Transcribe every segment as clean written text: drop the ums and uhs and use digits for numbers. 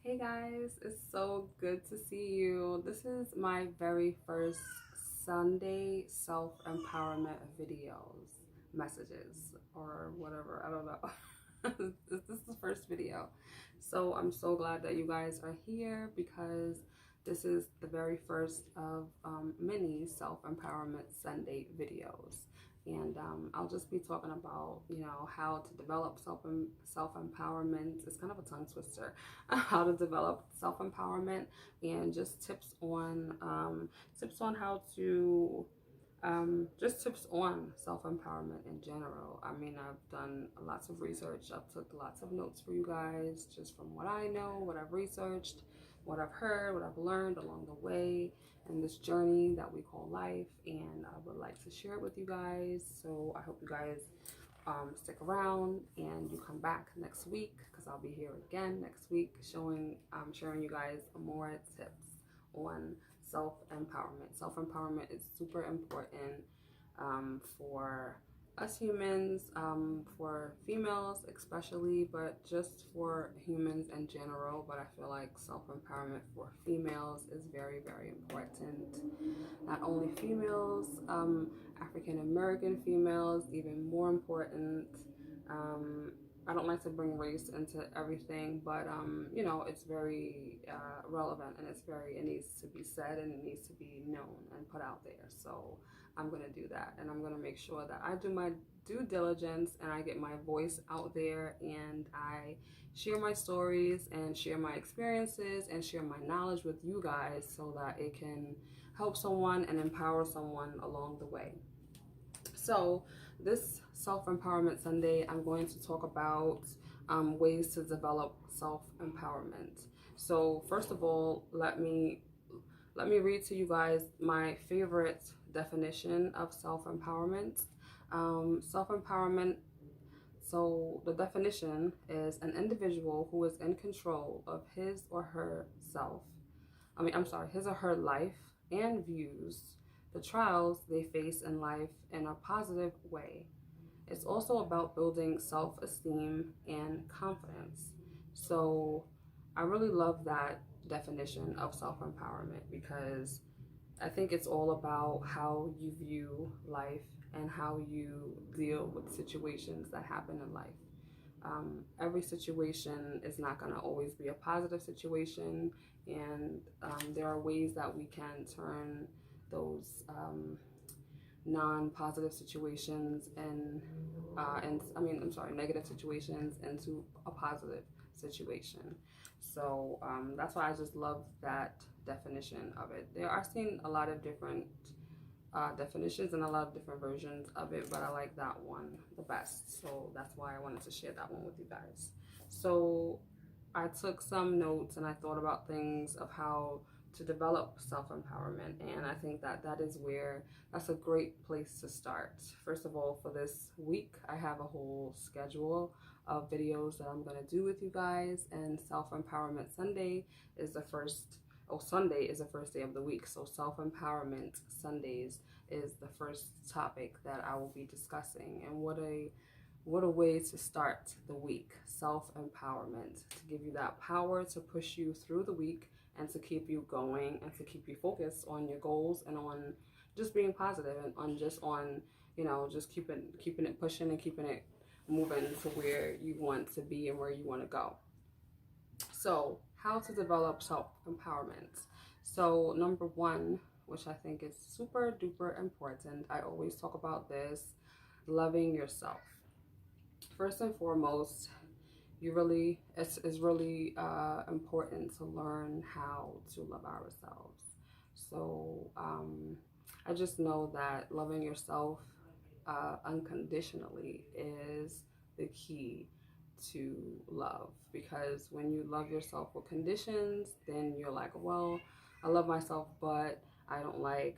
Hey guys, it's so good to see you. This is my very first Sunday self-empowerment videos, messages, or whatever. I don't know. This is the first video. So I'm so glad that you guys are here because this is the very first of many self-empowerment Sunday videos. And I'll just be talking about, how to develop self-empowerment. It's kind of a tongue twister. How to develop self-empowerment, and just tips on how to just tips on self-empowerment in general. I mean, I've done lots of research. I've took lots of notes for you guys just from what I know, what I've researched, what I've heard, what I've learned along the way in this journey that we call life. And I would like to share it with you guys. So I hope you guys stick around and you come back next week, because I'll be here again next week sharing you guys more tips on self-empowerment. Self-empowerment is super important for us humans, for females especially, but just for humans in general. But I feel like self-empowerment for females is very, very important. Not only females, African American females, even more important. I don't like to bring race into everything, but it's very relevant, and it needs to be said, and it needs to be known and put out there. So I'm gonna do that, and I'm gonna make sure that I do my due diligence and I get my voice out there, and I share my stories and share my experiences and share my knowledge with you guys so that it can help someone and empower someone along the way. So this self-empowerment Sunday, I'm going to talk about ways to develop self-empowerment. So first of all, let me read to you guys my favorite definition of self-empowerment. Self-empowerment, so the definition is an individual who is in control of his or her his or her life, and views the trials they face in life in a positive way. It's also about building self-esteem and confidence. So I really love that definition of self-empowerment, because I think it's all about how you view life and how you deal with situations that happen in life. Every situation is not going to always be a positive situation, and there are ways that we can turn those non-positive situations negative situations into a positive situation. So that's why I just love that definition of it. I've seen a lot of different definitions and a lot of different versions of it, but I like that one the best. So that's why I wanted to share that one with you guys. So I took some notes and I thought about things of how to develop self-empowerment, and I think that that's a great place to start. First of all, for this week, I have a whole schedule of videos that I'm going to do with you guys, and self-empowerment Sunday is the first Sunday is the first day of the week. So self-empowerment Sundays is the first topic that I will be discussing. And what a way to start the week. Self-empowerment, to give you that power to push you through the week and to keep you going and to keep you focused on your goals and on just being positive and just keeping it pushing and keeping it moving to where you want to be and where you want to go. So how to develop self-empowerment. So number one, which I think is super duper important, I always talk about this, loving yourself. First and foremost, it's really important to learn how to love ourselves. So I just know that loving yourself unconditionally is the key to love, because when you love yourself with conditions, then you're like, well, I love myself, but I don't like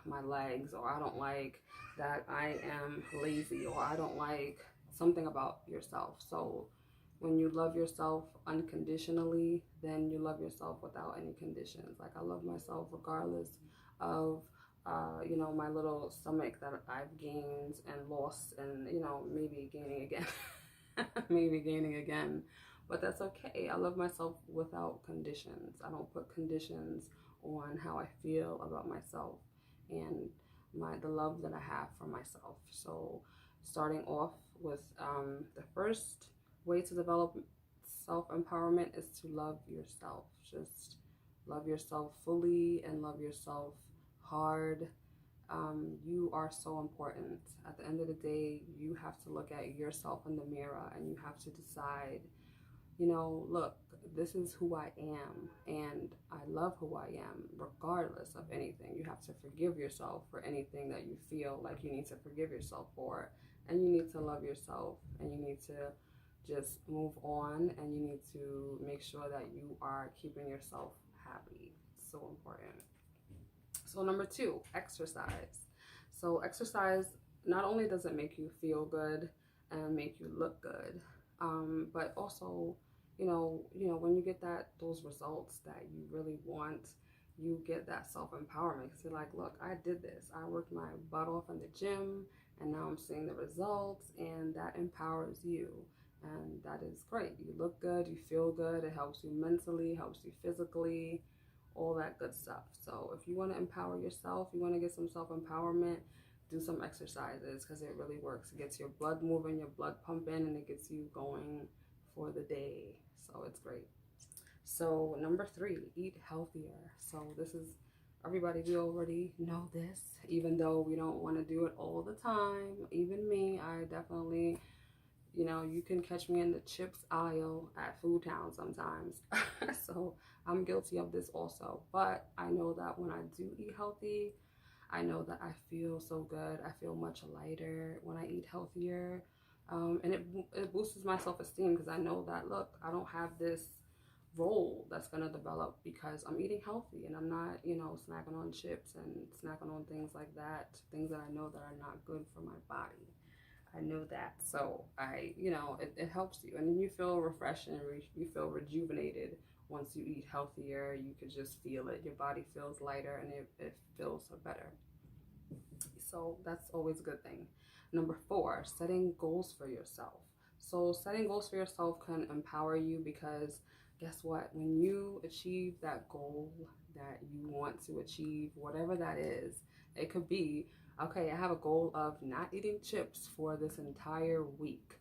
my legs, or I don't like that I am lazy, or I don't like something about yourself. So when you love yourself unconditionally, then you love yourself without any conditions. Like, I love myself regardless of my little stomach that I've gained and lost, and maybe gaining again. Maybe gaining again. but that's okay. I love myself without conditions. I don't put conditions on how I feel about myself and the love that I have for myself. So starting off with the first way to develop self-empowerment is to love yourself. Just love yourself fully and love yourself hard. You are so important. At the end of the day, you have to look at yourself in the mirror and you have to decide, look, this is who I am and I love who I am regardless of anything. You have to forgive yourself for anything that you feel like you need to forgive yourself for. And you need to love yourself and you need to just move on and you need to make sure that you are keeping yourself happy. It's so important. So number 2, exercise. So exercise, not only does it make you feel good and make you look good, but also, when you get those results that you really want, you get that self-empowerment because you're like, look, I did this. I worked my butt off in the gym and now I'm seeing the results, and that empowers you. And that is great. You look good, you feel good, it helps you mentally, helps you physically, all that good stuff. So if you want to empower yourself, you want to get some self-empowerment, do some exercises because it really works. It gets your blood moving, your blood pumping, and it gets you going for the day. So it's great. So number 3, eat healthier. So this is, everybody, we already know this, even though we don't want to do it all the time. Even me, I definitely, you can catch me in the chips aisle at Food Town sometimes. So I'm guilty of this also. But I know that when I do eat healthy, I know that I feel so good. I feel much lighter when I eat healthier. And it boosts my self-esteem because I know that, look, I don't have this role that's going to develop because I'm eating healthy and I'm not, snacking on chips and snacking on things like that, things that I know that are not good for my body. I know that. So it helps you. And then you feel refreshed and you feel rejuvenated once you eat healthier. You could just feel it. Your body feels lighter and it feels better. So that's always a good thing. Number 4, setting goals for yourself. So setting goals for yourself can empower you because guess what? When you achieve that goal that you want to achieve, whatever that is, it could be, okay, I have a goal of not eating chips for this entire week.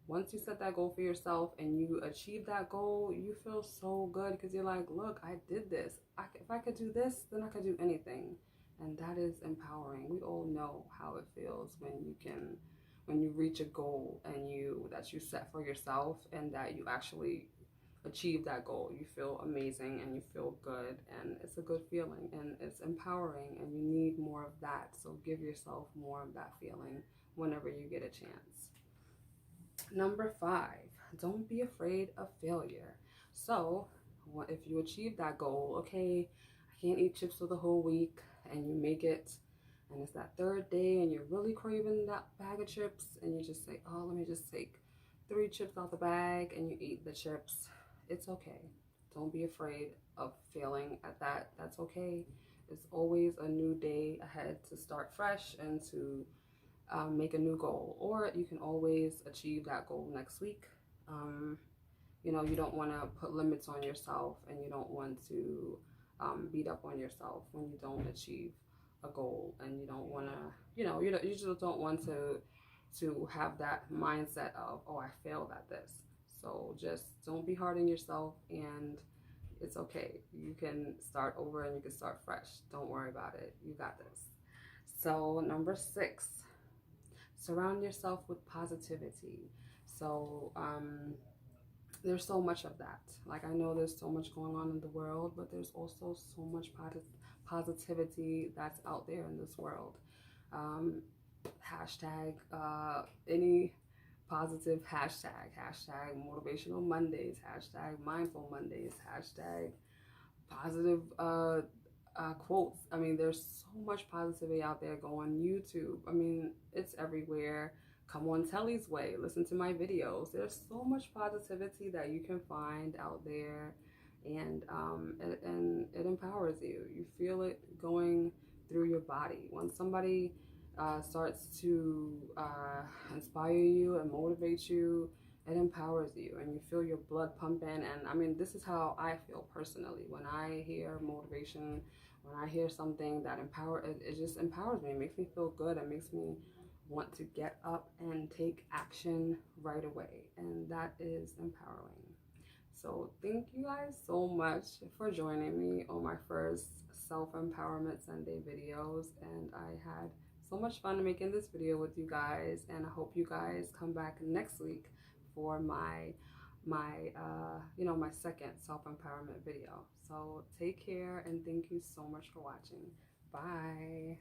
Once you set that goal for yourself and you achieve that goal, you feel so good because you're like, look, I did this. If I could do this, then I could do anything. And that is empowering. We all know how it feels when you reach a goal and that you set for yourself and that you actually achieve that goal. You feel amazing and you feel good, and it's a good feeling and it's empowering, and you need more of that. So give yourself more of that feeling whenever you get a chance. Number 5, don't be afraid of failure. So if you achieve that goal, okay, I can't eat chips for the whole week, and you make it, and it's that 3rd day and you're really craving that bag of chips, and you just say, oh, let me just take 3 chips out the bag, and you eat the chips. It's okay. Don't be afraid of failing at that. That's okay. It's always a new day ahead to start fresh and to make a new goal. Or you can always achieve that goal next week. You don't want to put limits on yourself, and you don't want to beat up on yourself when you don't achieve a goal, and you don't want to, you just don't want to have that mindset of, oh, I failed at this. So just don't be hard on yourself, and it's okay. You can start over and you can start fresh. Don't worry about it. You got this. So number 6, surround yourself with positivity. So there's so much of that. Like, I know there's so much going on in the world, but there's also so much positivity that's out there in this world. Hashtag any positive hashtag motivational Mondays, hashtag mindful Mondays, hashtag positive quotes. I mean, there's so much positivity out there. Go on YouTube. I mean, it's everywhere. Come on Telly's Way. Listen to my videos. There's so much positivity that you can find out there, and it empowers you. You feel it going through your body. When somebody starts to inspire you and motivate you, it empowers you and you feel your blood pumping. And I mean, this is how I feel personally when I hear motivation, when I hear something that it just empowers me. It makes me feel good. It makes me want to get up and take action right away, and that is empowering. So thank you guys so much for joining me on my first self-empowerment Sunday videos, and I had so much fun making this video with you guys, and I hope you guys come back next week for my second self-empowerment video. So take care, and thank you so much for watching. Bye.